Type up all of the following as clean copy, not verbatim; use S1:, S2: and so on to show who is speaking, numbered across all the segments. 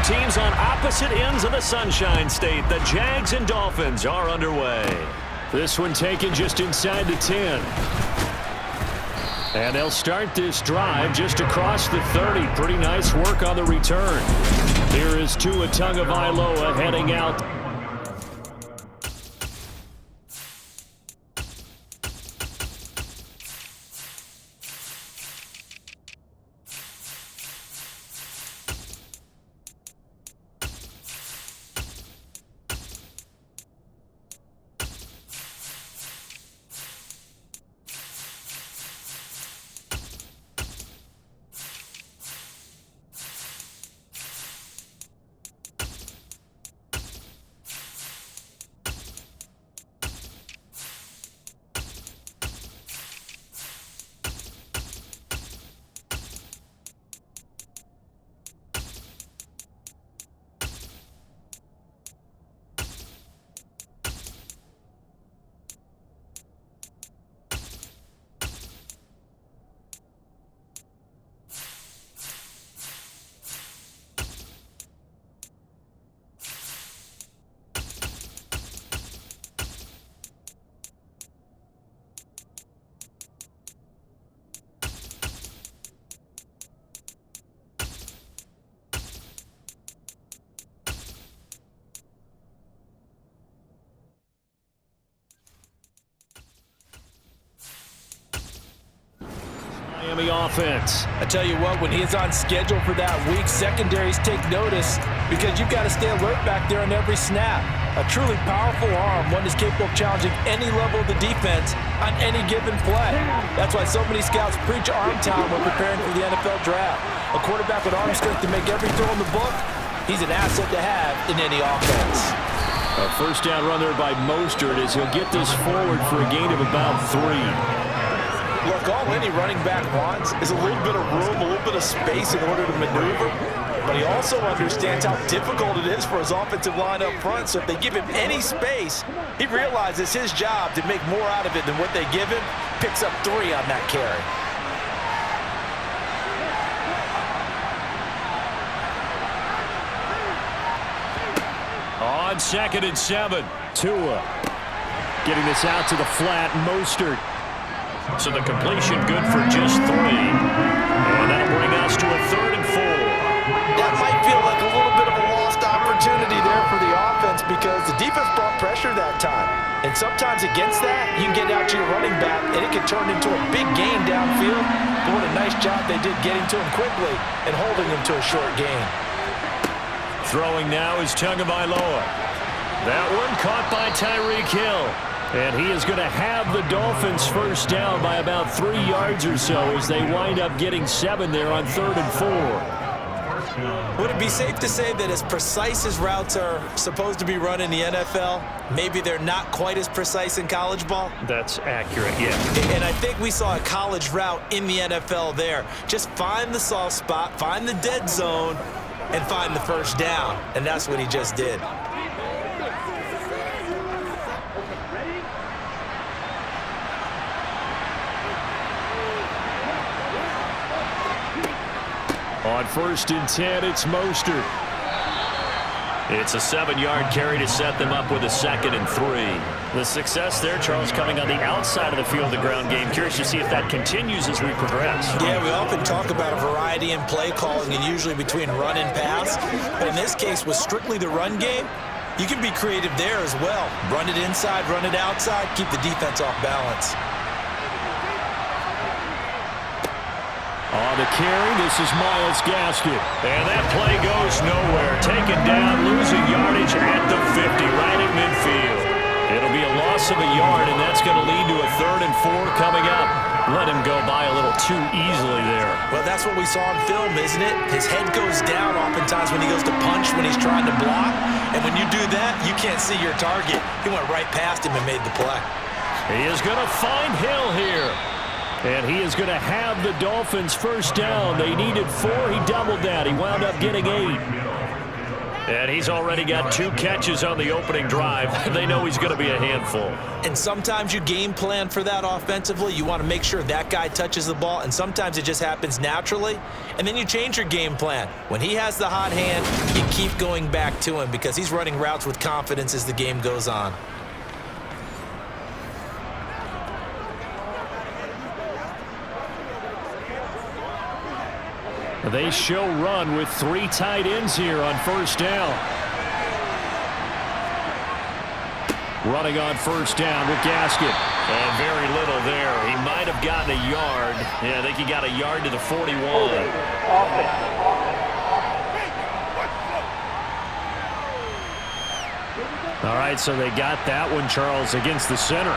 S1: teams on opposite ends of the Sunshine State. The Jags and Dolphins are underway. This one taken just inside the 10. And they'll start this drive just across the 30. Pretty nice work on the return. Here is Tua Tagovailoa heading out. Miami offense.
S2: I tell you what, when he's on schedule for that week, secondaries take notice because you've got to stay alert back there on every snap. A truly powerful arm, one is capable of challenging any level of the defense on any given play. That's why so many scouts preach arm talent when preparing for the NFL draft. A quarterback with arm strength to make every throw in the book, he's an asset to have in any offense.
S1: A first down run there by Mostert as he'll get this forward for a gain of about 3.
S2: Look, all any running back wants is a little bit of room, a little bit of space in order to maneuver. But he also understands how difficult it is for his offensive line up front. So if they give him any space, he realizes his job to make more out of it than what they give him. Picks up 3 on that carry.
S1: On 2nd and 7, Tua getting this out to the flat. Mostert. So the completion good for just 3. And that'll bring us to a 3rd and 4.
S2: That might feel like a little bit of a lost opportunity there for the offense because the defense brought pressure that time. And sometimes against that, you can get out to your running back, and it can turn into a big gain downfield. But what a nice job they did getting to him quickly and holding him to a short gain.
S1: Throwing now is Tagovailoa. That one caught by Tyreek Hill. And he is going to have the Dolphins first down by about 3 yards or so as they wind up getting 7 there on 3rd and 4.
S2: Would it be safe to say that as precise as routes are supposed to be run in the NFL, maybe they're not quite as precise in college ball?
S1: That's accurate, yeah.
S2: And I think we saw a college route in the NFL there. Just find the soft spot, find the dead zone, and find the first down. And that's what he just did.
S1: On 1st and 10, it's Mostert. It's a 7-yard carry to set them up with a 2nd and 3. The success there, Charles, coming on the outside of the field, the ground game. Curious to see if that continues as we progress.
S2: Yeah, we often talk about a variety in play calling and usually between run and pass. But in this case, with strictly the run game, you can be creative there as well. Run it inside, run it outside, keep the defense off balance.
S1: On the carry, this is Myles Gaskin. And that play goes nowhere. Taken down, losing yardage at the 50, right at midfield. It'll be a loss of a yard, and that's going to lead to a 3rd and 4 coming up. Let him go by a little too easily there.
S2: Well, that's what we saw on film, isn't it? His head goes down oftentimes when he goes to punch, when he's trying to block. And when you do that, you can't see your target. He went right past him and made the play.
S1: He is going to find Hill here. And he is going to have the Dolphins first down. They needed 4. He doubled that. He wound up getting 8. And he's already got 2 catches on the opening drive. They know he's going to be a handful.
S2: And sometimes you game plan for that offensively. You want to make sure that guy touches the ball, and sometimes it just happens naturally. And then you change your game plan. When he has the hot hand, you keep going back to him because he's running routes with confidence as the game goes on.
S1: They show run with 3 tight ends here on first down. Running on first down with Gaskin. And very little there. He might have gotten a yard. Yeah, I think he got a yard to the 41. All right, so they got that one, Charles, against the center.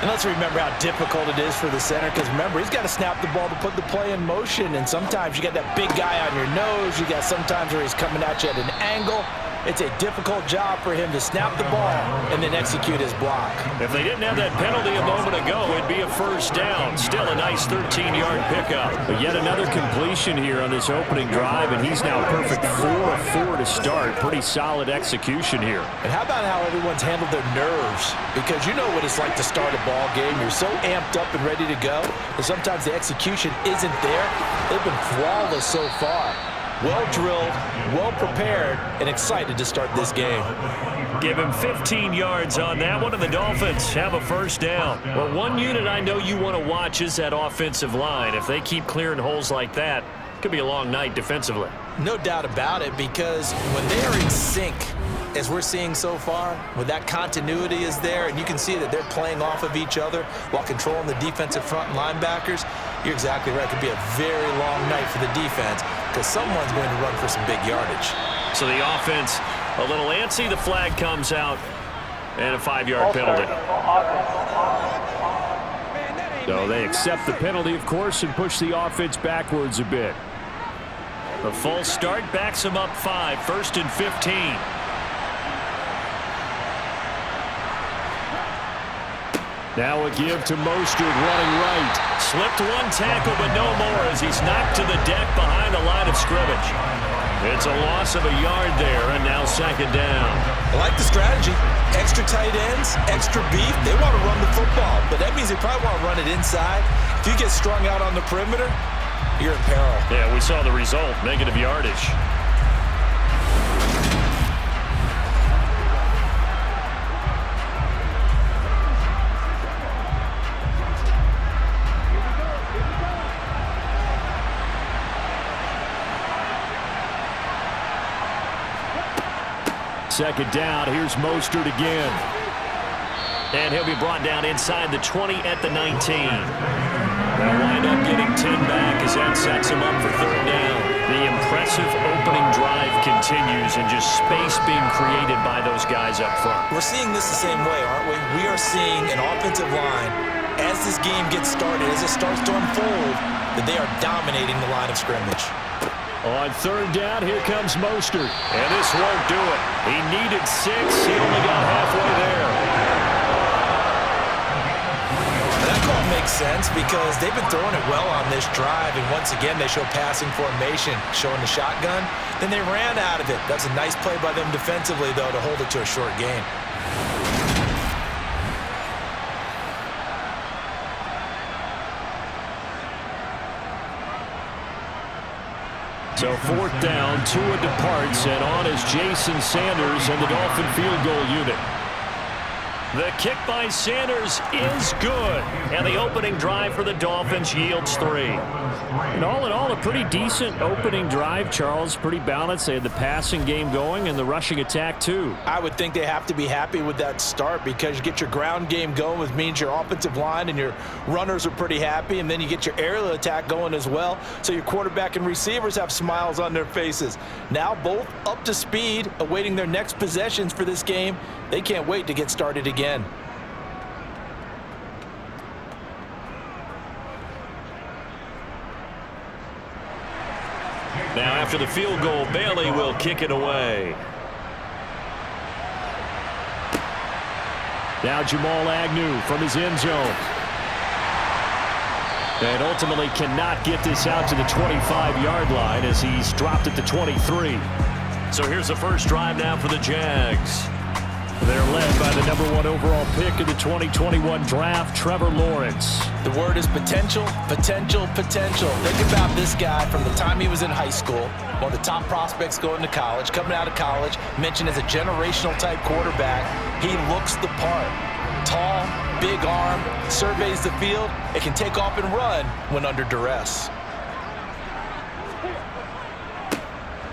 S2: And let's remember how difficult it is for the center, because remember, he's got to snap the ball to put the play in motion, and sometimes you got that big guy on your nose. You got sometimes where he's coming at you at an angle. It's a difficult job for him to snap the ball and then execute his block.
S1: If they didn't have that penalty a moment ago, it'd be a first down. Still a nice 13-yard pickup. But yet another completion here on this opening drive, and he's now perfect 4 of 4 to start. Pretty solid execution here.
S2: And how about how everyone's handled their nerves? Because you know what it's like to start a ball game. You're so amped up and ready to go, and sometimes the execution isn't there. They've been flawless so far. Well drilled, well prepared, and excited to start this game.
S1: Give him 15 yards on that one, and the Dolphins have a first down. Well, one unit I know you want to watch is that offensive line. If they keep clearing holes like that, it could be a long night defensively.
S2: No doubt about it, because when they are in sync, as we're seeing so far, when that continuity is there, and you can see that they're playing off of each other while controlling the defensive front and linebackers, you're exactly right. It could be a very long night for the defense because someone's going to run for some big yardage.
S1: So the offense a little antsy. The flag comes out, and a 5-yard penalty. So they accept the penalty, of course, and push the offense backwards a bit. The false start backs them up 5, 1st and 15. Now a give to Mostert running right. Slipped one tackle, but no more as he's knocked to the deck behind the line of scrimmage. It's a loss of a yard there, and now 2nd down.
S2: I like the strategy. Extra tight ends, extra beef. They want to run the football, but that means they probably want to run it inside. If you get strung out on the perimeter, you're in peril.
S1: Yeah, we saw the result, negative yardage. Second down, here's Mostert again. And he'll be brought down inside the 20 at the 19. They'll wind up getting 10 back as that sets him up for 3rd down. The impressive opening drive continues and just space being created by those guys up front.
S2: We're seeing this the same way, aren't we? We are seeing an offensive line, as this game gets started, as it starts to unfold, that they are dominating the line of scrimmage.
S1: On 3rd down, here comes Mostert. And this won't do it. He needed 6. He only got halfway there.
S2: That call makes sense because they've been throwing it well on this drive, and once again they show passing formation, showing the shotgun. Then they ran out of it. That's a nice play by them defensively, though, to hold it to a short gain.
S1: So 4th down, Tua departs, and on is Jason Sanders and the Dolphin field goal unit. The kick by Sanders is good, and the opening drive for the Dolphins yields 3. And all in all, a pretty decent opening drive, Charles. Pretty balanced. They had the passing game going and the rushing attack, too.
S2: I would think they have to be happy with that start because you get your ground game going, which means your offensive line and your runners are pretty happy, and then you get your aerial attack going as well, so your quarterback and receivers have smiles on their faces. Now both up to speed, awaiting their next possessions for this game. They can't wait to get started again.
S1: Now after the field goal, Bailey will kick it away. Now Jamal Agnew from his end zone. And ultimately cannot get this out to the 25-yard line as he's dropped at the 23. So here's the first drive now for the Jags. They're led by the number 1 overall pick in the 2021 draft, Trevor Lawrence.
S2: The word is potential, potential, potential. Think about this guy from the time he was in high school, one of the top prospects going to college, coming out of college, mentioned as a generational type quarterback. He looks the part. Tall, big arm, surveys the field. It can take off and run when under duress.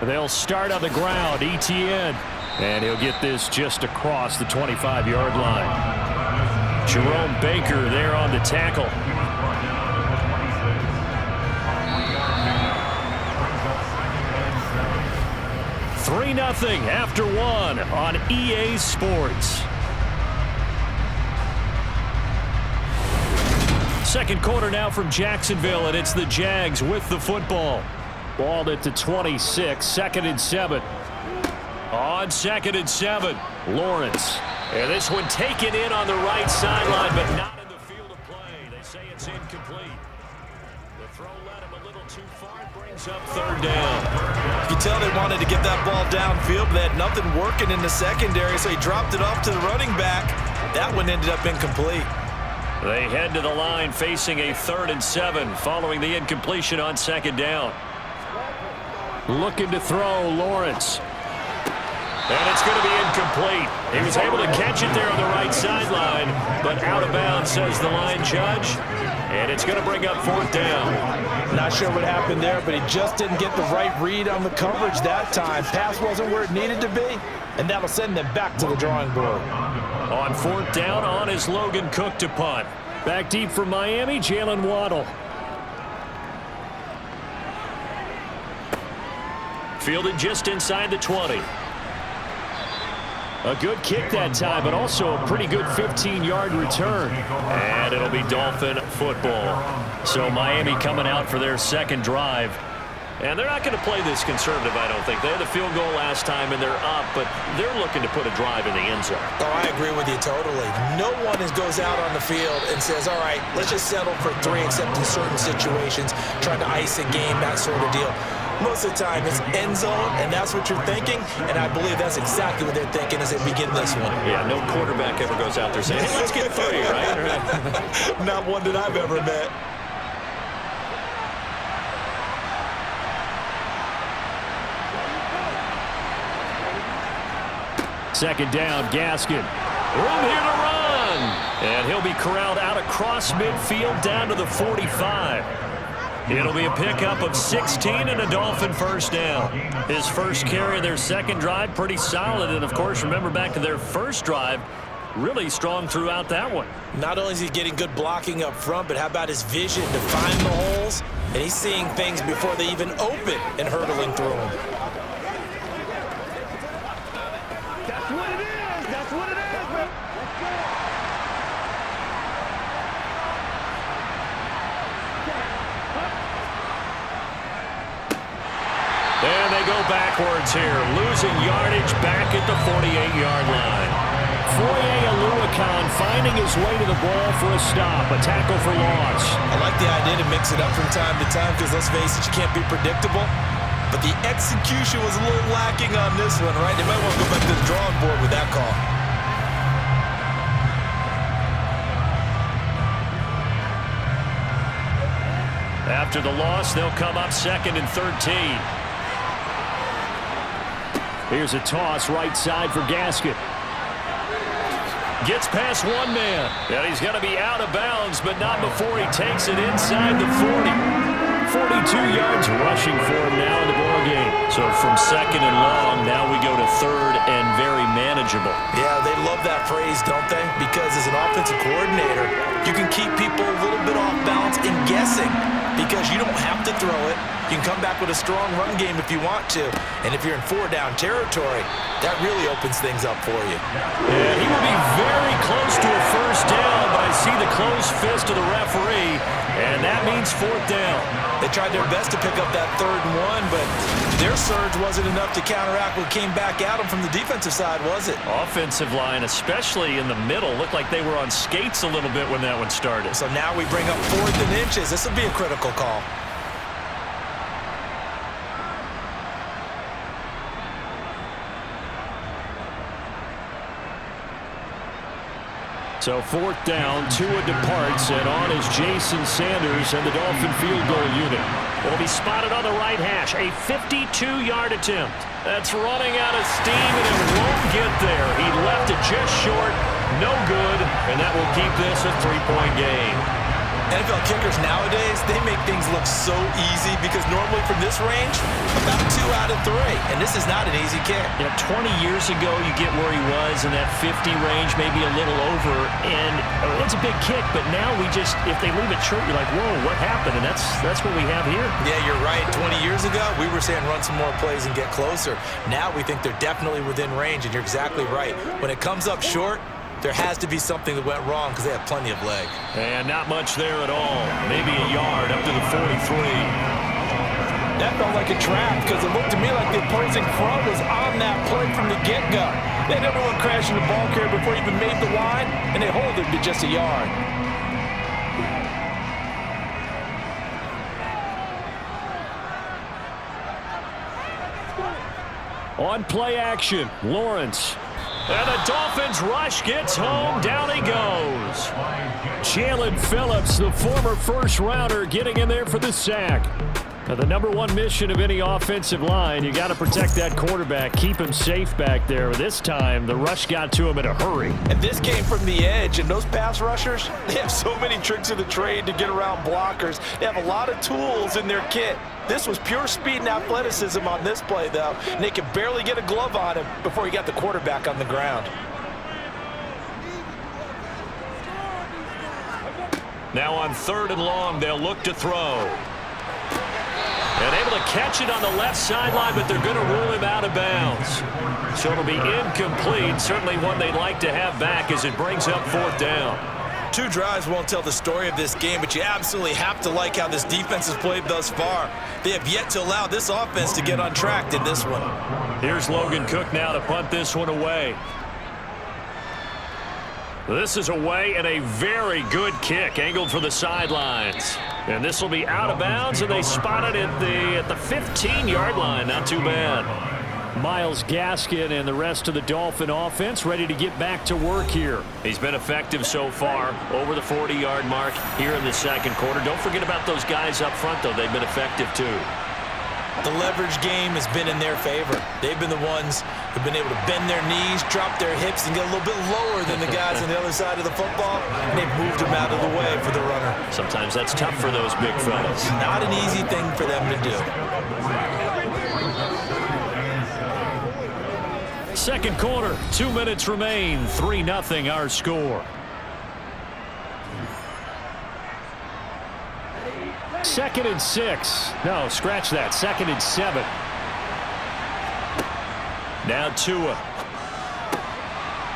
S1: They'll start on the ground, ETN. And he'll get this just across the 25-yard line. Jerome Baker there on the tackle. 3-0 after 1 on EA Sports. Second quarter now from Jacksonville, and it's the Jags with the football. Balled at the 26, 2nd and 7. On 2nd and 7, Lawrence. And this one taken in on the right sideline, but not in the field of play. They say it's incomplete. The throw led him a little too far. It brings up 3rd down.
S2: You can tell they wanted to get that ball downfield, but they had nothing working in the secondary, so he dropped it off to the running back. That one ended up incomplete.
S1: They head to the line facing a 3rd and 7 following the incompletion on 2nd down. Looking to throw, Lawrence. And it's going to be incomplete. He was able to catch it there on the right sideline, but out of bounds, says the line judge. And it's going to bring up 4th down.
S2: Not sure what happened there, but he just didn't get the right read on the coverage that time. Pass wasn't where it needed to be, and that'll send them back to the drawing board.
S1: On 4th down, on is Logan Cook to punt. Back deep from Miami, Jalen Waddle. Fielded just inside the 20. A good kick that time, but also a pretty good 15-yard return. And it'll be Dolphin football. So Miami coming out for their second drive. And they're not going to play this conservative, I don't think. They had the field goal last time, and they're up, but they're looking to put a drive in the end zone.
S2: Oh, I agree with you totally. No one goes out on the field and says, all right, let's just settle for 3, except in certain situations, trying to ice a game, that sort of deal. Most of the time, it's end zone, and that's what you're thinking, and I believe that's exactly what they're thinking as they begin this one.
S1: Yeah, no quarterback ever goes out there saying, hey, let's get 3, right?
S2: Not one that I've ever met.
S1: Second down, Gaskin. Room here to run. And he'll be corralled out across midfield down to the 45. It'll be a pickup of 16 and a Dolphin first down. His first carry of their second drive, pretty solid. And, of course, remember back to their first drive, really strong throughout that one.
S2: Not only is he getting good blocking up front, but how about his vision to find the holes? And he's seeing things before they even open and hurtling through them.
S3: That's what it is. That's what it is, man. Let's go.
S1: And they go backwards here, losing yardage back at the 48-yard line. Foye Oluokun finding his way to the ball for a stop, a tackle for loss.
S2: I like the idea to mix it up from time to time because, let's face it, you can't be predictable. But the execution was a little lacking on this one, right? They might want to go back to the drawing board with that call.
S1: After the loss, they'll come up 2nd and 13. Here's a toss right side for Gaskin. Gets past one man. And he's going to be out of bounds, but not before he takes it inside the 40. 42 yards rushing for him now in the ball game. So from 2nd and long, now we go to 3rd and very manageable.
S2: Yeah, they love that phrase, don't they? Because as an offensive coordinator, you can keep people a little bit off balance and guessing because you don't have to throw it. You can come back with a strong run game if you want to. And if you're in 4-down territory, that really opens things up for you.
S1: And he will be very close to a first down, but I see the closed fist of the referee, and that means 4th down.
S2: They tried their best to pick up that 3rd and 1, but their surge wasn't enough to counteract what came back at them from the defensive side, was it?
S1: Offensive line, especially in the middle, looked like they were on skates a little bit when that one started.
S2: So now we bring up 4th and inches. This will be a critical call.
S1: So 4th down, Tua departs, and on is Jason Sanders and the Dolphin field goal unit. Will be spotted on the right hash, a 52-yard attempt. That's running out of steam, and it won't get there. He left it just short, no good, and that will keep this a 3-point game.
S2: NFL kickers nowadays, they make things look so easy because normally from this range, about 2 out of 3. And this is not an easy kick.
S1: You know, 20 years ago, you get where he was in that 50 range, maybe a little over, and it's a big kick. But now we just, if they leave it short, you're like, whoa, what happened? And that's what we have here.
S2: Yeah, you're right. 20 years ago, we were saying run some more plays and get closer. Now we think they're definitely within range, and you're exactly right. When it comes up short, there has to be something that went wrong because they have plenty of leg.
S1: And not much there at all. Maybe a yard up to the 43.
S2: That felt like a trap because it looked to me like the opposing front was on that play from the get-go. They had everyone crashing the ball carrier before he even made the line, and they hold it to just a yard.
S1: On play action, Lawrence. And the Dolphins rush gets home. Down he goes. Jalen Phillips, the former first-rounder, getting in there for the sack. Now, the #1 mission of any offensive line, you got to protect that quarterback, keep him safe back there. This time, the rush got to him in a hurry.
S2: And this came from the edge, and those pass rushers, they have so many tricks of the trade to get around blockers. They have a lot of tools in their kit. This was pure speed and athleticism on this play, though, and they could barely get a glove on him before he got the quarterback on the ground.
S1: Now on 3rd and long, they'll look to throw. And able to catch it on the left sideline, but they're going to rule him out of bounds. So it'll be incomplete. Certainly one they'd like to have back as it brings up 4th down.
S2: 2 drives won't tell the story of this game, but you absolutely have to like how this defense has played thus far. They have yet to allow this offense to get on track in this one.
S1: Here's Logan Cook now to punt this one away. This is away and a very good kick, angled for the sidelines. And this will be out of bounds, and they spot it at the 15-yard line. Not too bad. Myles Gaskin and the rest of the Dolphin offense ready to get back to work here. He's been effective so far, over the 40-yard mark here in the 2nd quarter. Don't forget about those guys up front, though. They've been effective, too.
S2: The leverage game has been in their favor. They've been the ones who've been able to bend their knees, drop their hips, and get a little bit lower than the guys on the other side of the football, and they've moved them out of the way for the runner.
S1: Sometimes that's tough for those big fellas.
S2: Not an easy thing for them to do.
S1: 2nd quarter, 2 minutes remain, 3-0 our score. 2nd and 6. No, scratch that. 2nd and 7. Now Tua.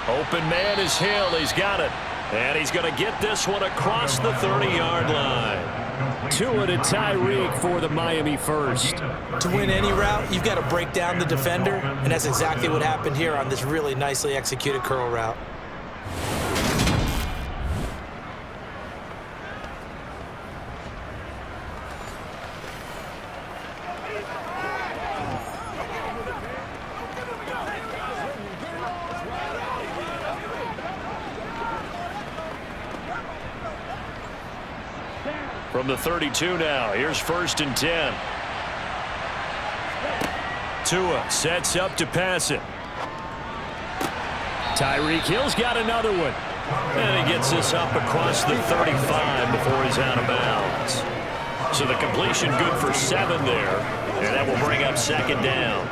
S1: Open man is Hill. He's got it. And he's going to get this one across the 30-yard line. Tua to Tyreek for the Miami first.
S2: To win any route, you've got to break down the defender, and that's exactly what happened here on this really nicely executed curl route.
S1: From the 32 now, here's 1st and 10. Tua sets up to pass it. Tyreek Hill's got another one. And he gets this up across the 35 before he's out of bounds. So the completion good for 7 there. And that will bring up 2nd down.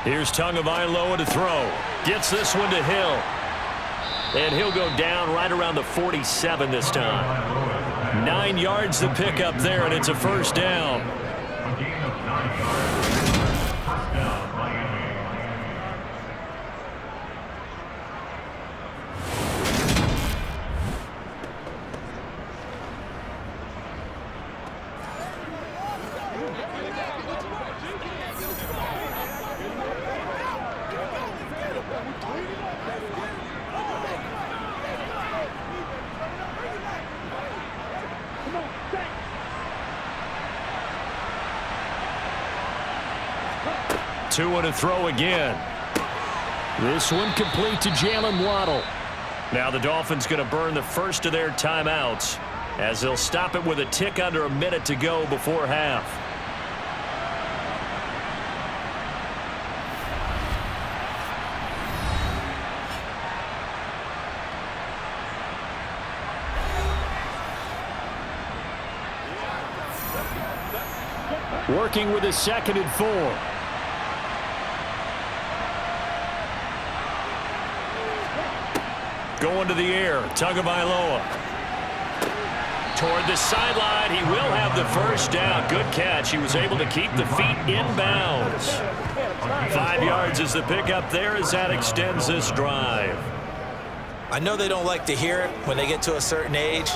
S1: Here's Tagovailoa to throw. Gets this one to Hill. And he'll go down right around the 47 this time. 9 yards to pick up there, and it's a 1st down. Tua to throw again. This one complete to Jalen Waddle. Now the Dolphins going to burn the first of their timeouts as they'll stop it with a tick under a minute to go before half. Working with a 2nd and 4. Going to the air, Tagovailoa. Toward the sideline, he will have the first down. Good catch. He was able to keep the feet in bounds. 5 yards is the pickup there as that extends this drive.
S2: I know they don't like to hear it when they get to a certain age,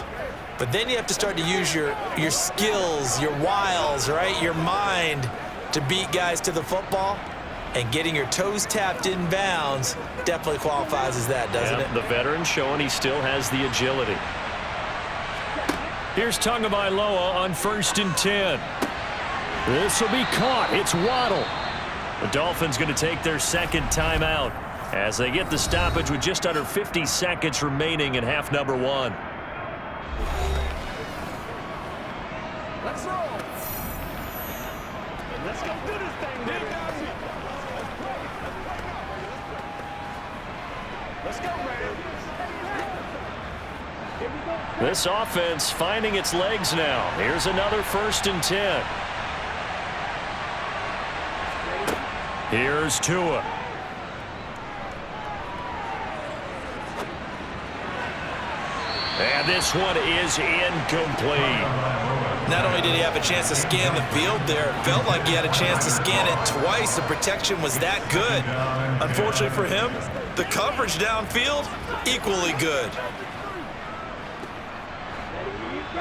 S2: but then you have to start to use your skills, your wiles, right, your mind to beat guys to the football. And getting your toes tapped in bounds definitely qualifies as that, doesn't it?
S1: The veteran showing he still has the agility. Here's Tagovailoa on 1st and 10. This will be caught. It's Waddle. The Dolphins going to take their 2nd timeout as they get the stoppage with just under 50 seconds remaining in half number 1.
S3: Let's roll. Let's go do this thing, baby. Let's go, man.
S1: This offense finding its legs now. Here's another 1st and 10. Here's Tua. And this one is incomplete.
S2: Not only did he have a chance to scan the field there, it felt like he had a chance to scan it twice. The protection was that good. Unfortunately for him, the coverage downfield, equally good.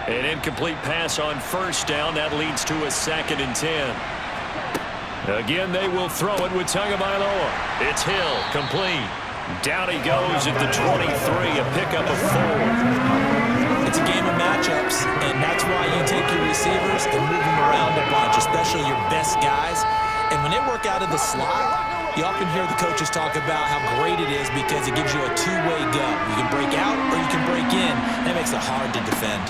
S1: An incomplete pass on 1st down. That leads to a 2nd and 10. Again, they will throw it with Tagovailoa. It's Hill, complete. Down he goes at the 23, a pickup of 4.
S2: It's a game of matchups, and that's why you take your receivers and move them around a bunch, especially your best guys. And when they work out of the slot, you often hear the coaches talk about how great it is because it gives you a two-way go. You can break out or you can break in. That makes it hard to defend.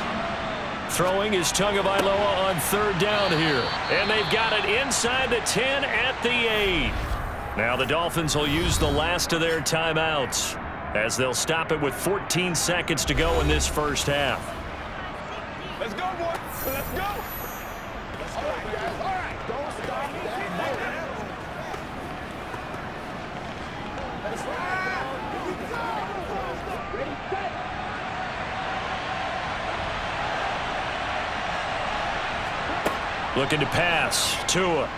S1: Throwing is Tagovailoa on 3rd down here. And they've got it inside the 10 at the 8. Now the Dolphins will use the last of their timeouts as they'll stop it with 14 seconds to go in this first half.
S3: Let's go, boy. Let's go. All right, guys. All right. Don't stop that motor. Let's ride. Ready, set.
S1: Looking to pass. Tua.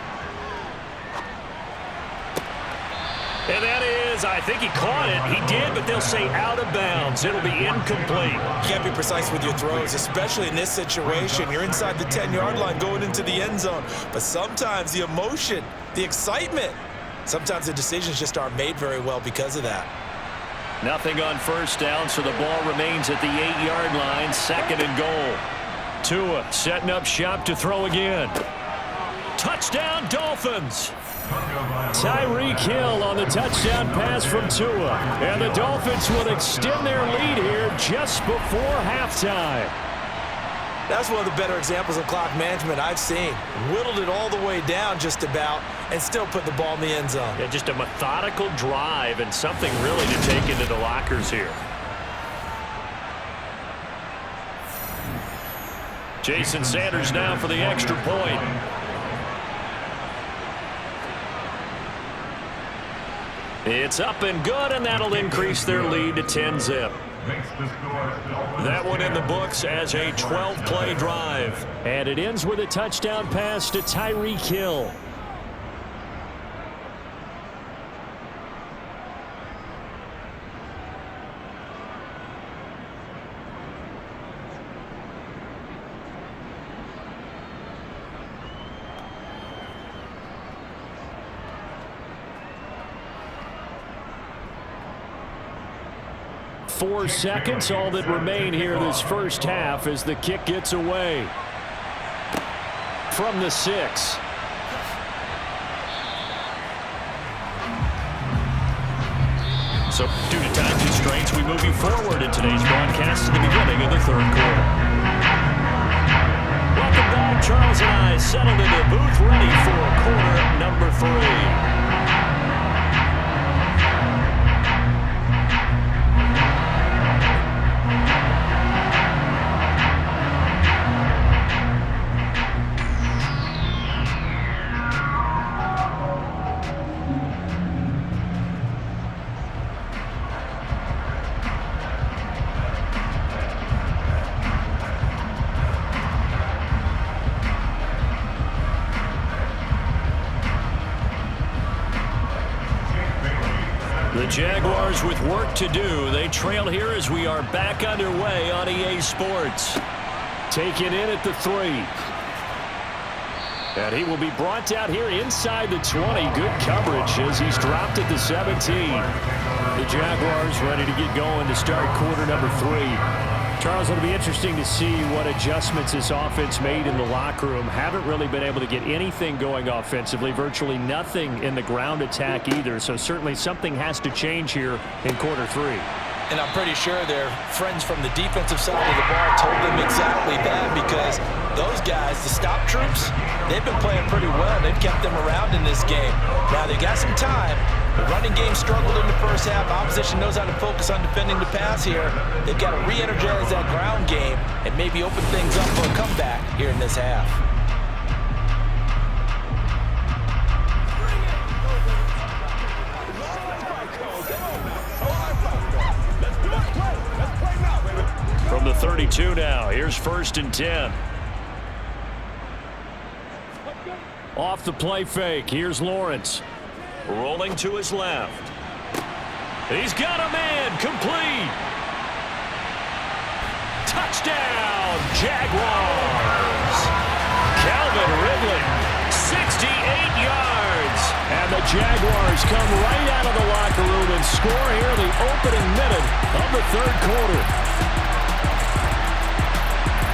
S1: And that is, I think he caught it. He did, but they'll say out of bounds. It'll be incomplete.
S2: You can't be precise with your throws, especially in this situation. You're inside the 10-yard line going into the end zone. But sometimes the emotion, the excitement, sometimes the decisions just aren't made very well because of that.
S1: Nothing on 1st down, so the ball remains at the 8-yard line, 2nd and goal. Tua setting up shop to throw again. Touchdown, Dolphins! Tyreek Hill on the touchdown pass from Tua. And the Dolphins will extend their lead here just before halftime.
S2: That's one of the better examples of clock management I've seen. Whittled it all the way down just about and still put the ball in the end zone.
S1: Yeah, just a methodical drive and something really to take into the lockers here. Jason Sanders now for the extra point. It's up and good, and that'll increase their lead to 10-zip. That one in the books as a 12-play drive. And it ends with a touchdown pass to Tyreek Hill. Four seconds, all that remain here this first half as the kick gets away. From the 6. So, due to time constraints, we move you forward in today's broadcast to the beginning of the third quarter. Welcome back. Charles and I settled into the booth ready for quarter number 3. The Jaguars with work to do. They trail here as we are back underway on EA Sports. Taken in at the 3. And he will be brought down here inside the 20. Good coverage as he's dropped at the 17. The Jaguars ready to get going to start quarter number 3. Charles, it'll be interesting to see what adjustments this offense made in the locker room. Haven't really been able to get anything going offensively. Virtually nothing in the ground attack either. So certainly something has to change here in quarter 3.
S2: And I'm pretty sure their friends from the defensive side of the ball told them exactly that, because those guys, the stop troops, they've been playing pretty well. They've kept them around in this game. Now, they got some time. The running game struggled in the first half. Opposition knows how to focus on defending the pass here. They've got to re-energize that ground game and maybe open things up for a comeback here in this half.
S1: From the 32 now, here's 1st and 10. Off the play fake, here's Lawrence. Rolling to his left. He's got a man, complete. Touchdown, Jaguars. Calvin Ridley, 68 yards. And the Jaguars come right out of the locker room and score here in the opening minute of the third quarter.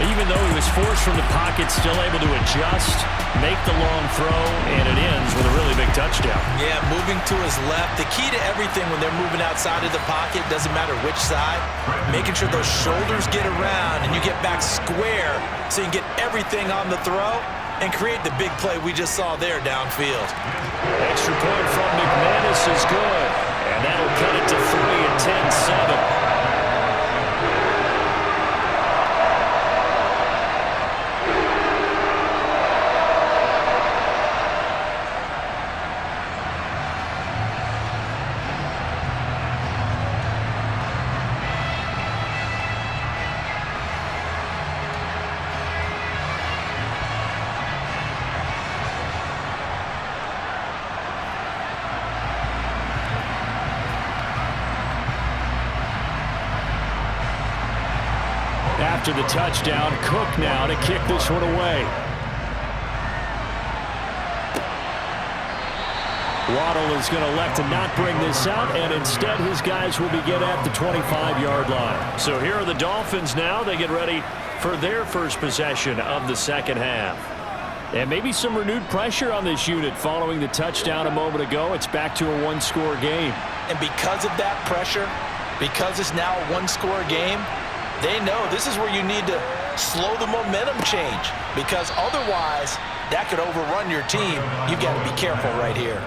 S1: Even though he was forced from the pocket, still able to adjust, make the long throw, and it ends with a really big touchdown. Yeah, moving to his left. The key to everything when they're moving outside of the pocket, doesn't matter which side, making sure those shoulders get around and you get back square so you can get everything on the throw and create the big play we just saw there downfield. Extra point from McManus is good, and that'll cut it to 3 at 10-7. After the touchdown, Cook now to kick this one away. Waddle is going to elect to not bring this out, and instead his guys will begin at the 25-yard line. So here are the Dolphins now. They get ready for their first possession of the second half. And maybe some renewed pressure on this unit following the touchdown a moment ago. It's back to a one-score game. And because of that pressure, because it's now a one-score game, they know this is where you need to slow the momentum change, because otherwise that could overrun your team. You've got to be careful right here.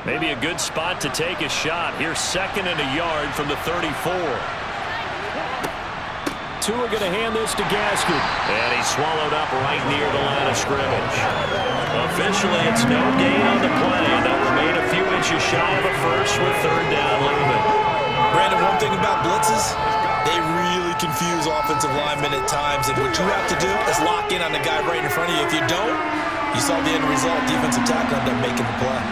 S1: Maybe a good spot to take a shot. Here's 2nd and a yard from the 34. Tua going to hand this to Gaskin. And he's swallowed up right near the line of scrimmage. Officially, it's no gain on the play. They'll remain a few inches shy of a first with 3rd down looming. Brandon, one thing about blitzes, they really confuse offensive linemen at times. And what you have to do is lock in on the guy right in front of you. If you don't, you saw the end result. Defensive tackle ended up making the play.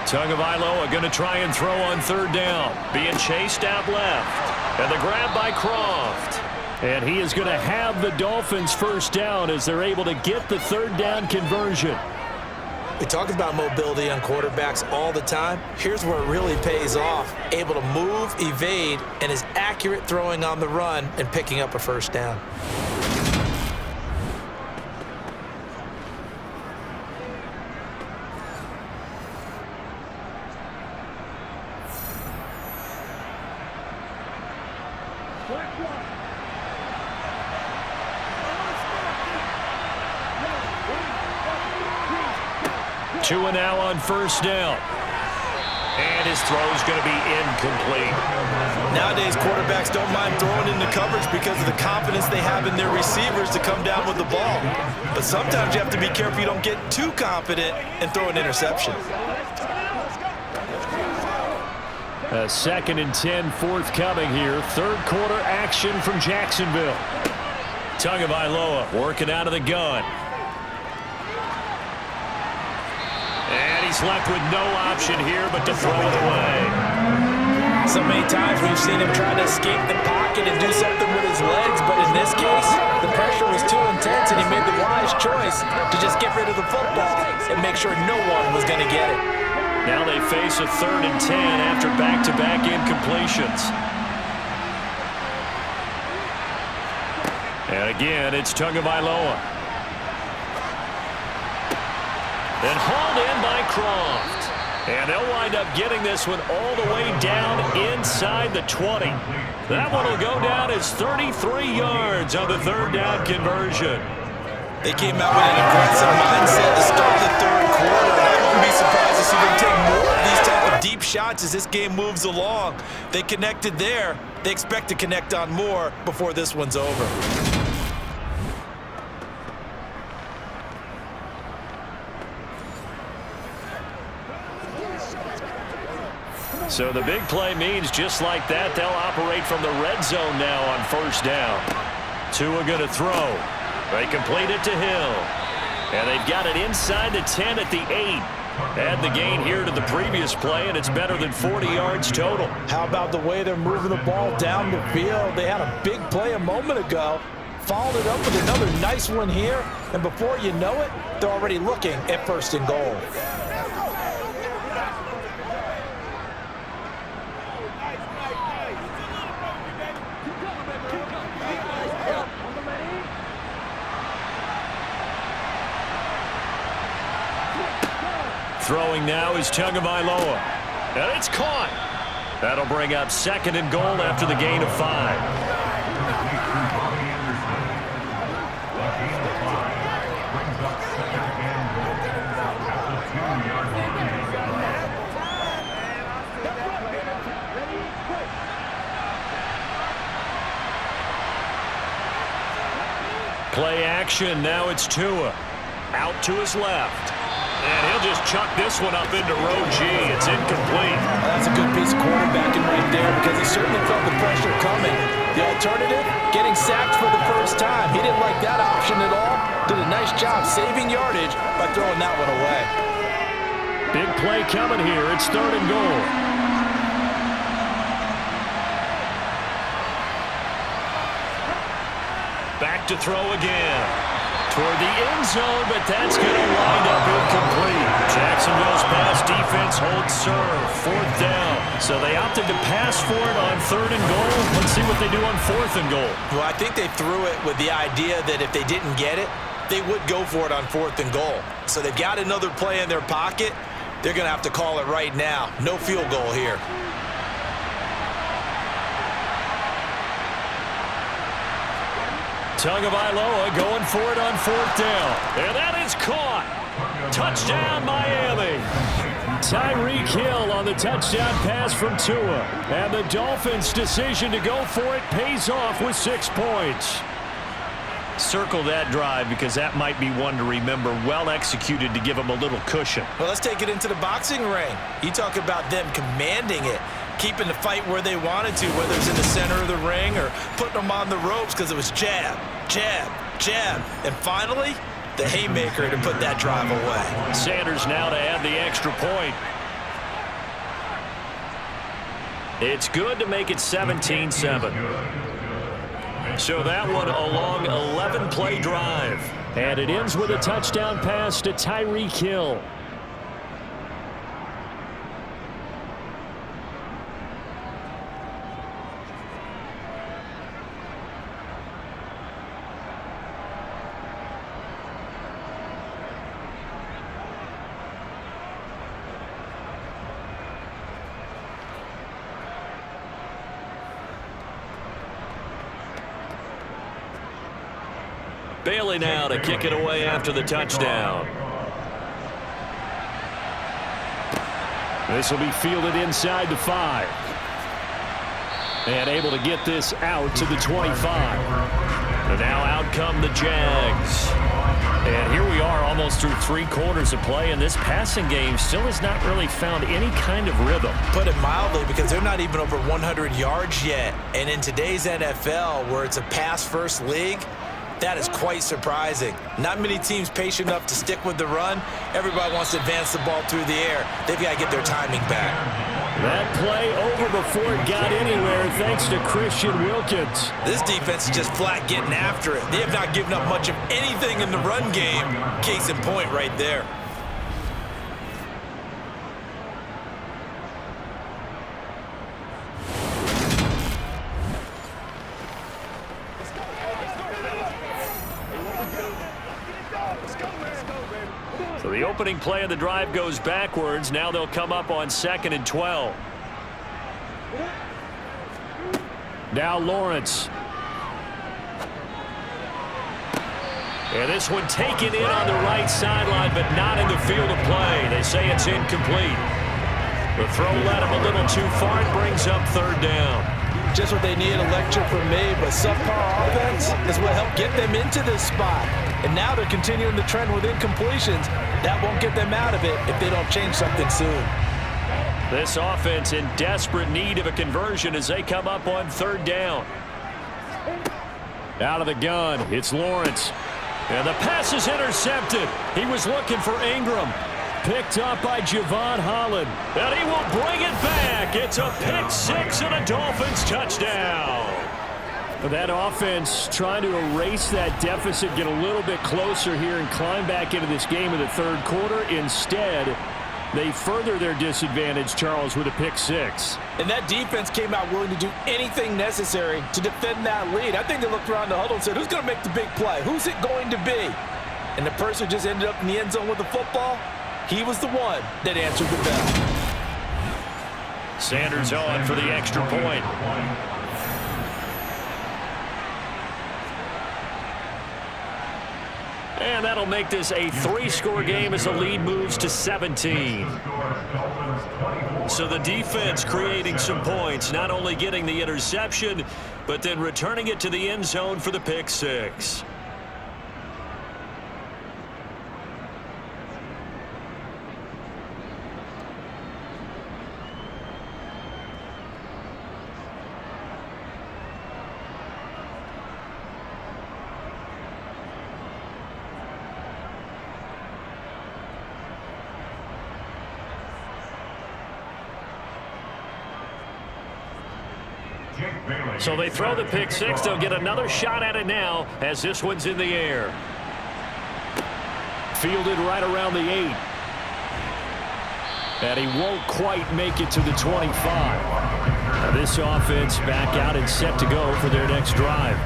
S1: Tagovailoa going to try and throw on 3rd down. Being chased out left. And the grab by Croft. And he is going to have the Dolphins first down as they're able to get the 3rd down conversion.
S2: We talk about mobility on quarterbacks all the time. Here's where it really pays off. Able to move, evade, and is accurate throwing on the run and picking up a first down.
S1: Two and now on first down. And his throw's going to be incomplete.
S2: Nowadays, quarterbacks don't mind throwing into coverage because of the confidence they have in their receivers to come down with the ball. But sometimes you have to be careful you don't get too confident and throw an interception.
S1: A 2nd and 10 forthcoming here. Third quarter action from Jacksonville. Tagovailoa working out of the gun. And he's left with no option here but to throw it away.
S2: So many times we've seen him try to escape the pocket and do something with his legs, but in this case, the pressure was too intense and he made the wise choice to just get rid of the football and make sure no one was going to get it.
S1: Now they face a 3rd and 10 after back-to-back incompletions. And again, it's Tagovailoa. And hauled in by Croft. And they'll wind up getting this one all the way down inside the 20. That one will go down as 33 yards on the 3rd down conversion.
S2: They came out with an aggressive mindset to start the 3rd quarter. And I wouldn't be surprised to see them take more of these type of deep shots as this game moves along. They connected there. They expect to connect on more before this one's over.
S1: So the big play means just like that, they'll operate from the red zone now on first down. Tua going to throw. They complete it to Hill. And they've got it inside the 10 at the 8. Add the gain here to the previous play, and it's better than 40 yards total.
S2: How about the way they're moving the ball down the field? They had a big play a moment ago. Followed it up with another nice one here. And before you know it, they're already looking at 1st and goal.
S1: Throwing now is Tagovailoa. And it's caught. That'll bring up 2nd and goal after the gain of 5. Play action. Now it's Tua. Out to his left. And he'll just chuck this one up into row G. It's incomplete.
S2: That's a good piece of quarterbacking right there because he certainly felt the pressure coming. The alternative, getting sacked for the first time. He didn't like that option at all. Did a nice job saving yardage by throwing that one away.
S1: Big play coming here. It's 3rd and goal. Back to throw again. Toward the end zone, but that's going to wind up incomplete. Jacksonville's pass defense holds serve. 4th down. So they opted to pass for it on 3rd and goal. Let's see what they do on 4th and goal.
S2: Well, I think they threw it with the idea that if they didn't get it, they would go for it on 4th and goal. So they've got another play in their pocket. They're going to have to call it right now. No field goal here.
S1: Tagovailoa going for it on 4th down. And that is caught. Touchdown, Miami. Tyreek Hill on the touchdown pass from Tua. And the Dolphins' decision to go for it pays off with 6 points. Circle that drive because that might be one to remember. Well executed to give them a little cushion.
S2: Well, let's take it into the boxing ring. You talk about them commanding it, keeping the fight where they wanted to, whether it's in the center of the ring or putting them on the ropes because it was jab, jab, jab. And finally, the haymaker to put that drive away.
S1: Sanders now to add the extra point. It's good to make it 17-7. So that one a long 11-play drive. And it ends with a touchdown pass to Tyreek Hill. Bailey now to kick it away after the touchdown. This will be fielded inside the 5. And able to get this out to the 25. And now out come the Jags. And here we are almost through 3 quarters of play, and this passing game still has not really found any kind of rhythm.
S2: Put it mildly, because they're not even over 100 yards yet. And in today's NFL, where it's a pass-first league, that is quite surprising. Not many teams patient enough to stick with the run. Everybody wants to advance the ball through the air. They've got to get their timing back.
S1: That play over before it got anywhere thanks to Christian Wilkins.
S2: This defense is just flat getting after it. They have not given up much of anything in the run game. Case in point right there.
S1: So the opening play of the drive goes backwards. Now they'll come up on 2nd and 12. Now Lawrence. And this one taken in on the right sideline, but not in the field of play. They say it's incomplete. The throw led him a little too far. It brings up 3rd down.
S2: Just what they need, a lecture from me, but subpar offense is what helped get them into this spot. And now they're continuing the trend with incompletions. That won't get them out of it if they don't change something soon.
S1: This offense in desperate need of a conversion as they come up on 3rd down. Out of the gun, it's Lawrence. And the pass is intercepted. He was looking for Ingram. Picked up by Javon Holland. And he will bring it back. It's a pick 6 and a Dolphins touchdown. That offense trying to erase that deficit, get a little bit closer here and climb back into this game in the 3rd quarter. Instead, they further their disadvantage, Charles, with a pick 6.
S2: And that defense came out willing to do anything necessary to defend that lead. I think they looked around the huddle and said, who's going to make the big play? Who's it going to be? And the person just ended up in the end zone with the football. He was the one that answered the bell.
S1: Sanders on for the extra point. And that'll make this a 3-score game as the lead moves to 17. So the defense creating some points, not only getting the interception, but then returning it to the end zone for the pick 6. So they throw the pick 6. They'll get another shot at it now as this one's in the air. Fielded right around the 8. And he won't quite make it to the 25. Now this offense back out and set to go for their next drive.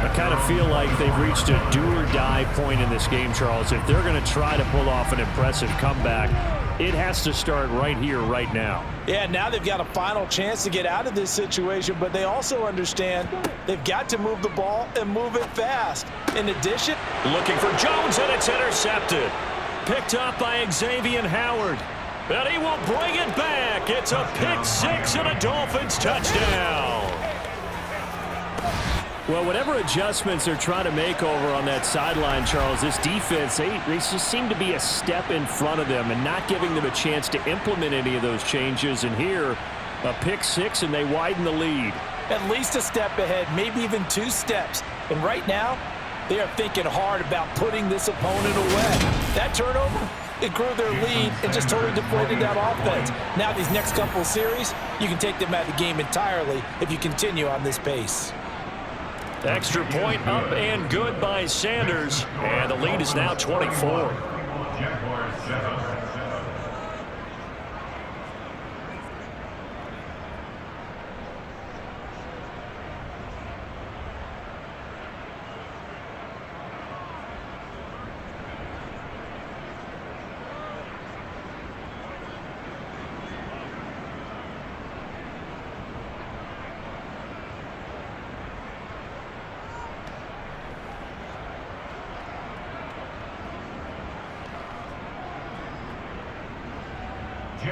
S1: I kind of feel like they've reached a do-or-die point in this game, Charles. If they're going to try to pull off an impressive comeback, it has to start right here, right now.
S2: Yeah, now they've got a final chance to get out of this situation, but they also understand they've got to move the ball and move it fast. In addition,
S1: looking for Jones, and it's intercepted. Picked up by Xavier Howard. And he will bring it back. It's a pick 6 and a Dolphins touchdown. Well, whatever adjustments they're trying to make over on that sideline, Charles, this defense, they just seem to be a step in front of them and not giving them a chance to implement any of those changes. And here, a pick 6, and they widen the lead.
S2: At least a step ahead, maybe even 2 steps. And right now, they are thinking hard about putting this opponent away. That turnover, it grew their lead and just totally deflated that offense. Now these next couple of series, you can take them out of the game entirely if you continue on this pace.
S1: Extra point up and good by Sanders. And the lead is now 24.
S4: Jaguars 7.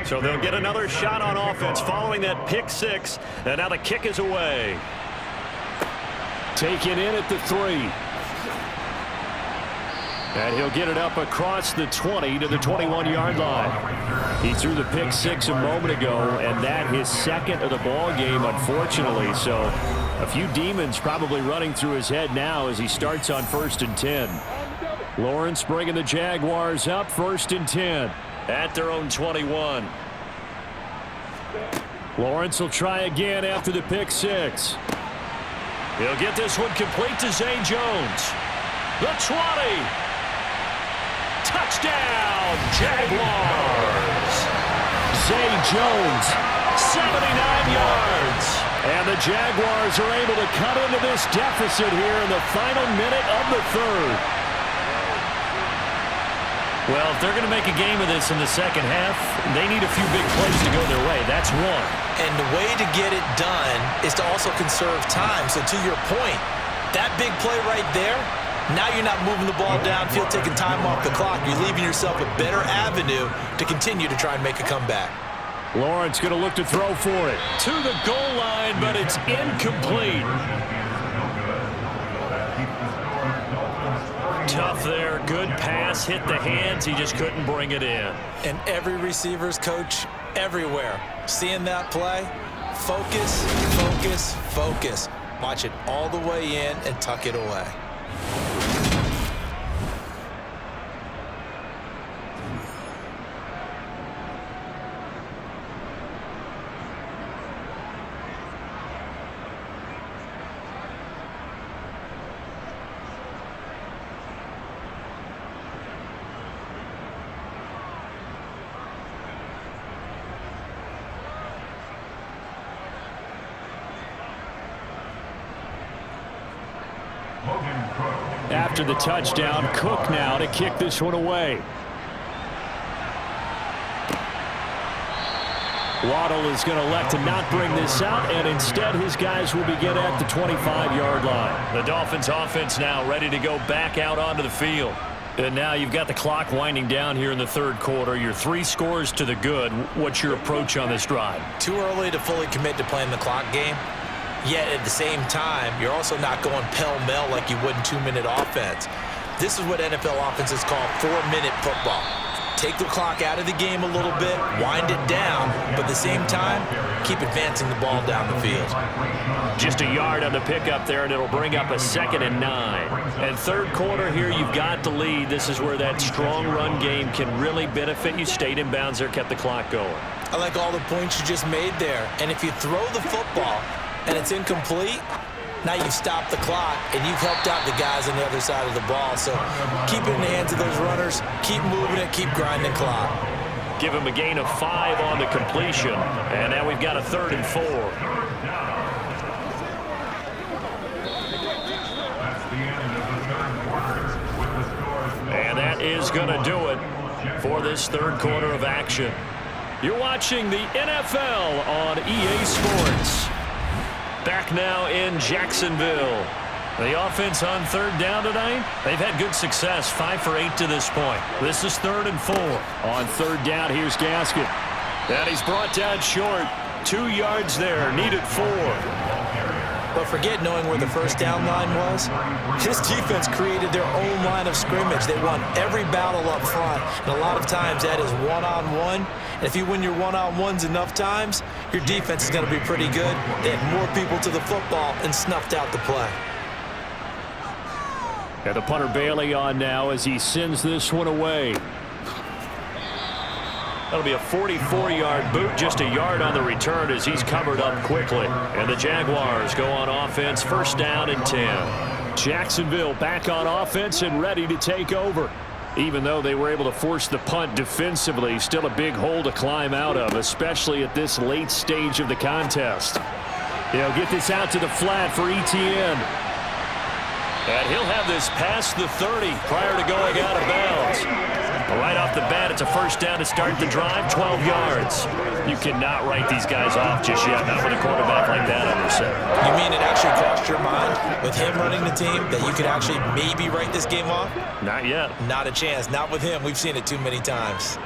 S1: So they'll get another shot on offense following that pick six. And now the kick is away. Taken in at the 3. And he'll get it up across the 20 to the 21-yard line. He threw the pick six a moment ago, and that his second of the ball game, unfortunately. So a few demons probably running through his head now as he starts on 1st and 10. Lawrence bringing the Jaguars up 1st and 10 at their own 21. Lawrence will try again after the pick six. He'll get this one complete to Zay Jones. The 20. Touchdown, Jaguars. Zay Jones, 79 yards. And the Jaguars are able to cut into this deficit here in the final minute of the 3rd. Well, if they're going to make a game of this in the second half, they need a few big plays to go their way. That's one.
S2: And the way to get it done is to also conserve time. So to your point, that big play right there, now you're not moving the ball downfield, taking time off the clock. You're leaving yourself a better avenue to continue to try and make a comeback.
S1: Lawrence going to look to throw for it. To the goal line, but it's incomplete. Tough there. Good pass. Hit the hands. He just couldn't bring it in.
S2: And every receiver's coach everywhere, seeing that play, focus, focus, focus. Watch it all the way in and tuck it away.
S1: After the touchdown, Cook now to kick this one away. Waddle is going to elect to not bring this out, and instead his guys will begin at the 25-yard line. The Dolphins offense now ready to go back out onto the field. And now you've got the clock winding down here in the 3rd quarter. You're 3 scores to the good. What's your approach on this drive?
S2: Too early to fully commit to playing the clock game. Yet at the same time, you're also not going pell-mell like you would in 2-minute offense. This is what NFL offenses call 4-minute football. Take the clock out of the game a little bit, wind it down, but at the same time, keep advancing the ball down the field.
S1: Just a yard on the pickup there, and it'll bring up a 2nd and 9. And 3rd quarter here, you've got the lead. This is where that strong run game can really benefit you. Stayed in bounds there, kept the clock going.
S2: I like all the points you just made there. And if you throw the football and it's incomplete, now you've stopped the clock and you've helped out the guys on the other side of the ball. So keep it in the hands of those runners, keep moving it, keep grinding clock.
S1: Give him a gain of 5 on the completion. And now we've got a 3rd and 4. And that is going to do it for this 3rd quarter of action. You're watching the NFL on EA Sports. Back now in Jacksonville. The offense on 3rd down tonight, they've had good success, 5 for 8 to this point. This is 3rd and 4. On 3rd down, here's Gaskin. And he's brought down short. 2 yards there, needed 4.
S2: But forget knowing where the first down line was. This defense created their own line of scrimmage. They won every battle up front, and a lot of times that is one-on-one. And if you win your one-on-ones enough times, your defense is going to be pretty good. They had more people to the football and snuffed out the play.
S1: And the punter Bailey on now as he sends this one away. That'll be a 44-yard boot, just a yard on the return as he's covered up quickly. And the Jaguars go on offense, 1st down and 10. Jacksonville back on offense and ready to take over. Even though they were able to force the punt defensively, still a big hole to climb out of, especially at this late stage of the contest. They'll get this out to the flat for Etienne. And he'll have this past the 30 prior to going out of bounds. Right off the bat, it's a 1st down to start the drive, 12 yards. You cannot write these guys off just yet, not with a quarterback like that under center.
S2: You mean it actually crossed your mind with him running the team that you could actually maybe write this game off?
S1: Not yet.
S2: Not a chance. Not with him. We've seen it too many times.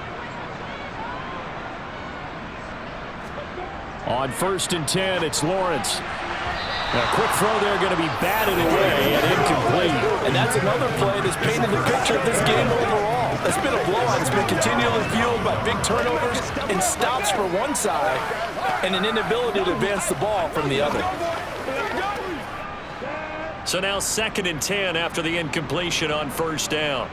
S1: On 1st and 10, it's Lawrence. A quick throw there, going to be batted away and incomplete.
S2: And that's another play that's painted the picture of this game overall. It's been a blowout. It's been continually fueled by big turnovers and stops for one side and an inability to advance the ball from the other.
S1: So now 2nd and 10 after the incompletion on 1st down.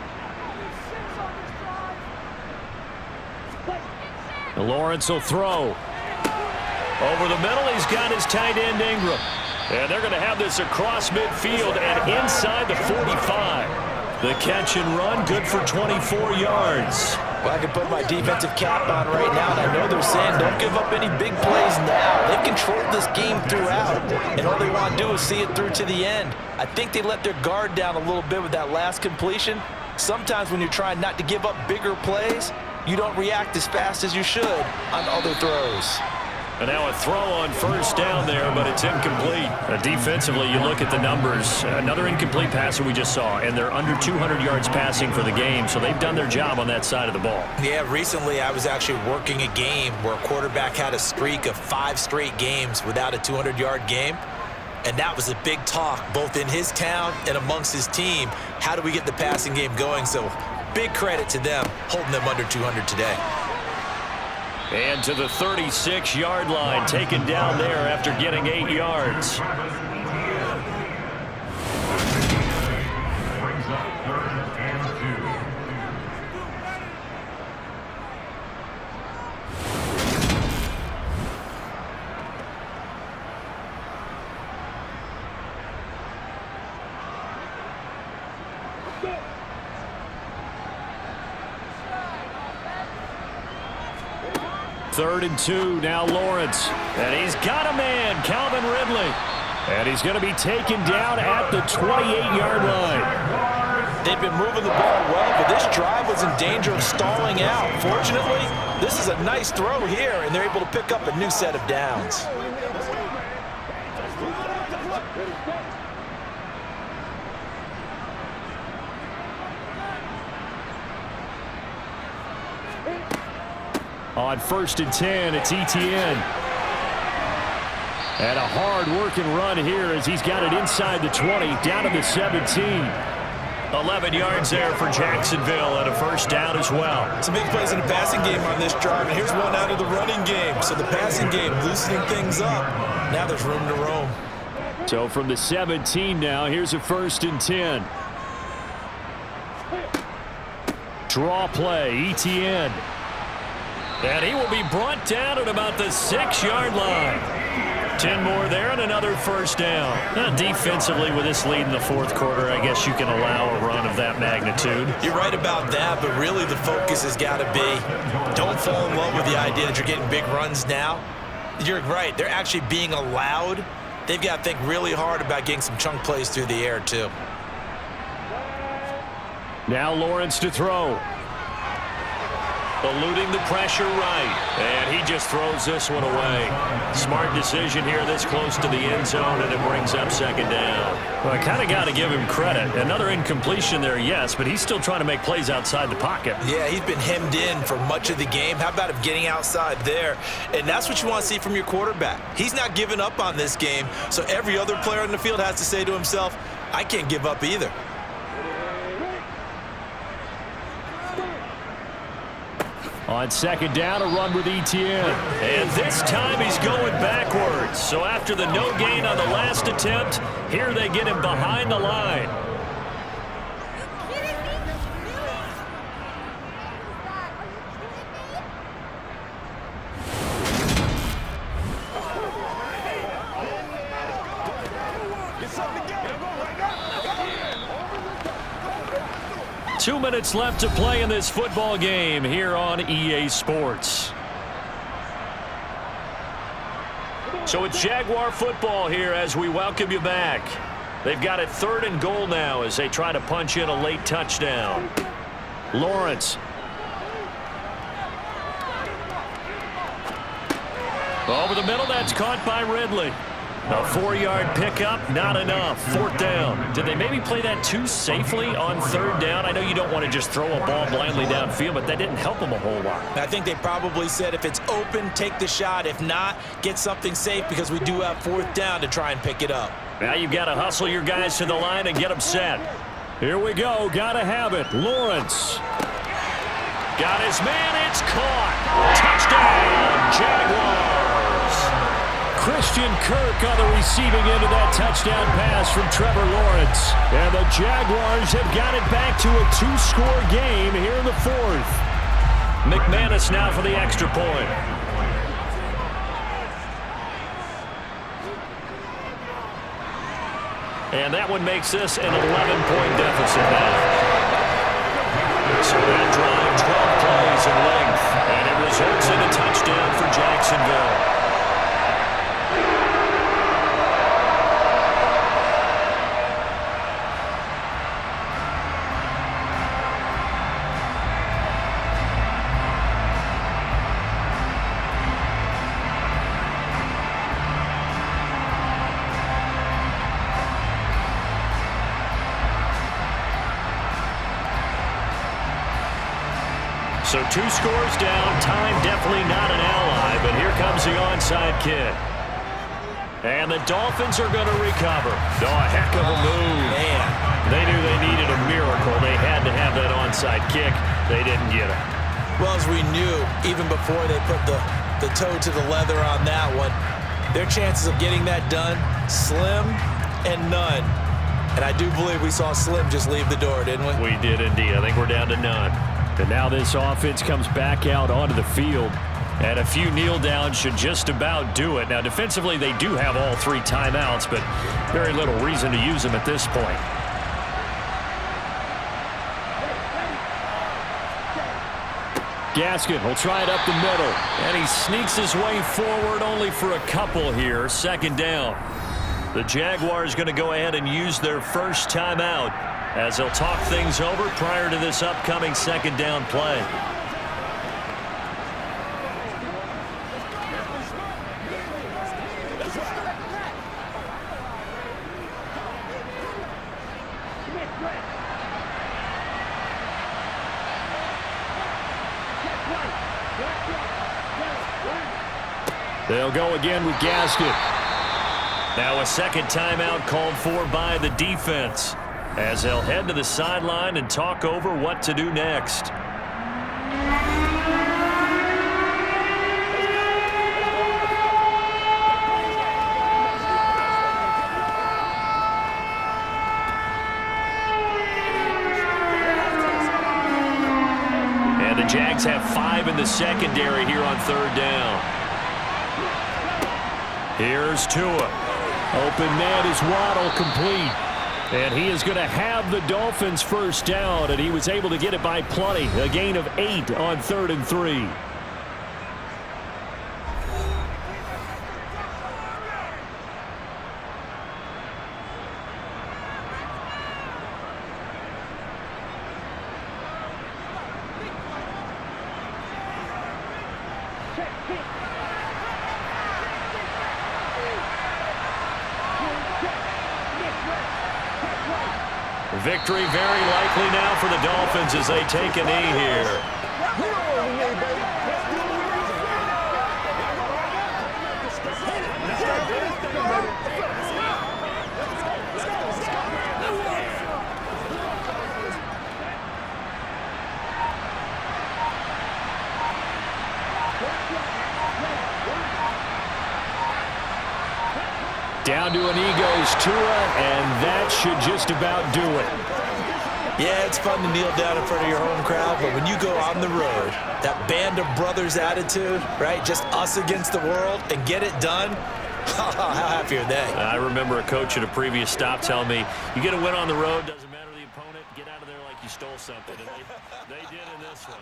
S1: Lawrence will throw. Over the middle, he's got his tight end Ingram. And they're going to have this across midfield and inside the 45. The catch and run, good for 24 yards.
S2: Well, I can put my defensive cap on right now, and I know they're saying don't give up any big plays now. They've controlled this game throughout, and all they want to do is see it through to the end. I think they let their guard down a little bit with that last completion. Sometimes when you're trying not to give up bigger plays, you don't react as fast as you should on other throws.
S1: And now a throw on 1st down there, but it's incomplete. Defensively, you look at the numbers. Another incomplete passer we just saw, and they're under 200 yards passing for the game, so they've done their job on that side of the ball.
S5: Yeah, recently I was actually working a game where a quarterback had a streak of 5 straight games without a 200-yard game, and that was a big talk both in his town and amongst his team. How do we get the passing game going? So big credit to them holding them under 200 today.
S1: And to the 36-yard line, taken down there after getting 8 yards.
S4: Brings up 3rd and 2.
S1: Third and 2, now Lawrence. And he's got a man, Calvin Ridley. And he's going to be taken down at the 28-yard line.
S2: They've been moving the ball well, but this drive was in danger of stalling out. Fortunately, this is a nice throw here, and they're able to pick up a new set of downs.
S1: On 1st and 10, it's Etienne. And a hard-working run here as he's got it inside the 20, down to the 17. 11 yards there for Jacksonville and a 1st down as well.
S2: Some big plays in the passing game on this drive, and here's one out of the running game. So the passing game loosening things up. Now there's room to roam.
S1: So from the 17 now, here's a 1st and 10. Draw play, Etienne. And he will be brought down at about the 6-yard line. 10 more there and another 1st down. Defensively, with this lead in the 4th quarter, I guess you can allow a run of that magnitude.
S5: You're right about that, but really the focus has got to be don't fall in love with the idea that you're getting big runs now. You're right. They're actually being allowed. They've got to think really hard about getting some chunk plays through the air, too.
S1: Now Lawrence to throw. Eluding the pressure right. And he just throws this one away. Smart decision here this close to the end zone, and it brings up 2nd down. Well, I kind of got to give him credit. Another incompletion there, yes, but he's still trying to make plays outside the pocket.
S5: Yeah, he's been hemmed in for much of the game. How about him getting outside there? And that's what you want to see from your quarterback. He's not giving up on this game, so every other player on the field has to say to himself, I can't give up either.
S1: On 2nd down, a run with Etienne. And this time he's going backwards. So after the no gain on the last attempt, here they get him behind the line.
S3: Get something together. Go right now.
S1: 2 minutes left to play in this football game here on EA Sports. So it's Jaguar football here as we welcome you back. They've got it 3rd and goal now as they try to punch in a late touchdown. Lawrence. Over the middle, that's caught by Ridley. A 4-yard pickup, not enough. 4th down. Did they maybe play that too safely on 3rd down? I know you don't want to just throw a ball blindly downfield, but that didn't help them a whole lot.
S2: I think they probably said if it's open, take the shot. If not, get something safe because we do have 4th down to try and pick it up.
S1: Now you've got to hustle your guys to the line and get them set. Here we go. Got to have it. Lawrence. Got his man. It's caught. Touchdown, Jaguars. Christian Kirk on the receiving end of that touchdown pass from Trevor Lawrence. And the Jaguars have got it back to a 2-score game here in the 4th. McManus now for the extra point. And that one makes this an 11-point deficit now. So that drive, 12 plays in length, and it results in a touchdown for Jacksonville. So 2 scores down, time definitely not an ally, but here comes the onside kick. And the Dolphins are going to recover. Oh, a heck of a move.
S2: Man.
S1: They knew they needed a miracle. They had to have that onside kick. They didn't get it.
S2: Well, as we knew, even before they put the toe to the leather on that one, their chances of getting that done, slim and none. And I do believe we saw Slim just leave the door, didn't we?
S1: We did indeed. I think we're down to none. And now this offense comes back out onto the field. And a few kneel downs should just about do it. Now, defensively, they do have all 3 timeouts, but very little reason to use them at this point. Gaskin will try it up the middle. And he sneaks his way forward only for a couple here. 2nd down. The Jaguars going to go ahead and use their first timeout as they'll talk things over prior to this upcoming 2nd down play. They'll go again with Gaskin. Now a 2nd timeout called for by the defense, as they'll head to the sideline and talk over what to do next. And the Jags have 5 in the secondary here on 3rd down. Here's Tua. Open man is Waddle, complete. And he is going to have the Dolphins' first down, and he was able to get it by plenty. A gain of 8 on 3rd and 3. Victory very likely now for the Dolphins as they take a knee here. Down to a knee goes Tua, and that should just about do it.
S2: Yeah, it's fun to kneel down in front of your home crowd, but when you go on the road, that band of brothers attitude, right, just us against the world, and get it done, how happy are they?
S1: I remember a coach at a previous stop telling me, you get a win on the road, doesn't matter the opponent, get out of there like you stole something. And they did in this one.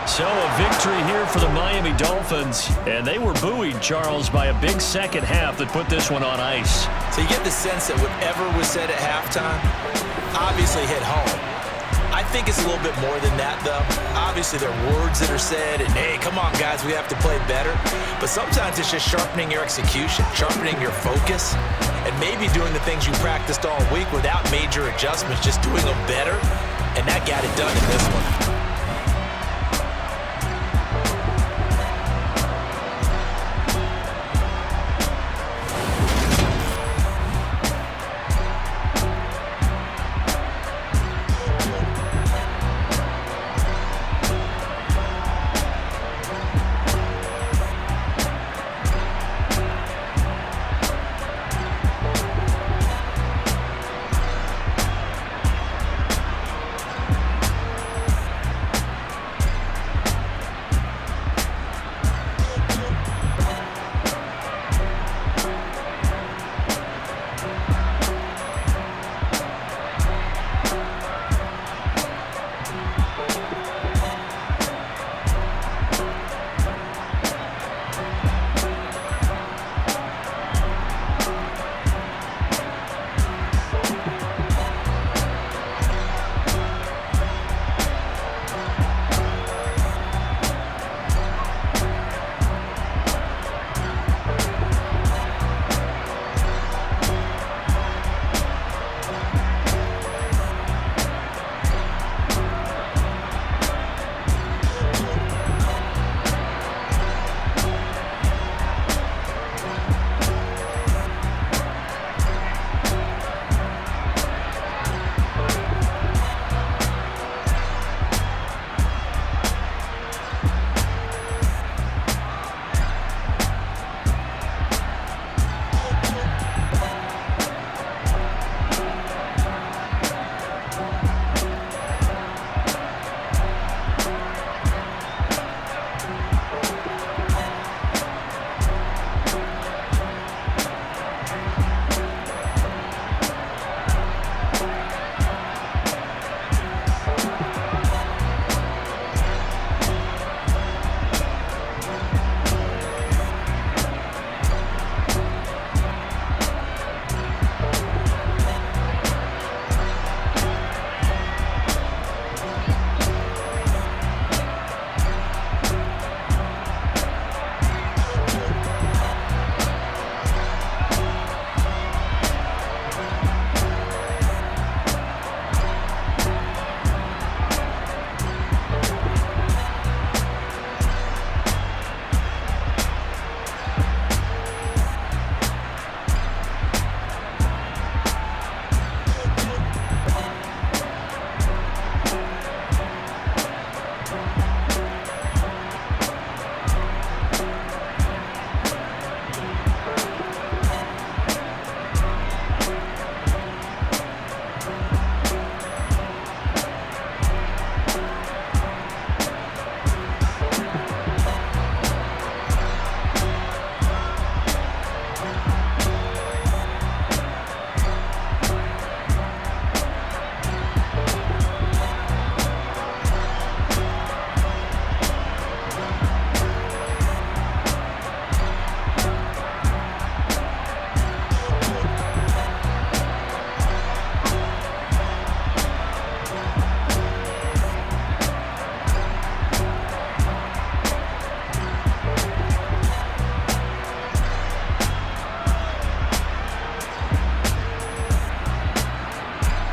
S1: So a victory here for the Miami Dolphins, and they were buoyed, Charles, by a big second half that put this one on ice.
S2: So you get the sense that whatever was said at halftime obviously hit home.
S5: I think it's a little bit more than that, though. Obviously, there are words that are said, and hey, come on, guys, we have to play better. But sometimes it's just sharpening your execution, sharpening your focus, and maybe doing the things you practiced all week without major adjustments, just doing them better. And that got it done in this one.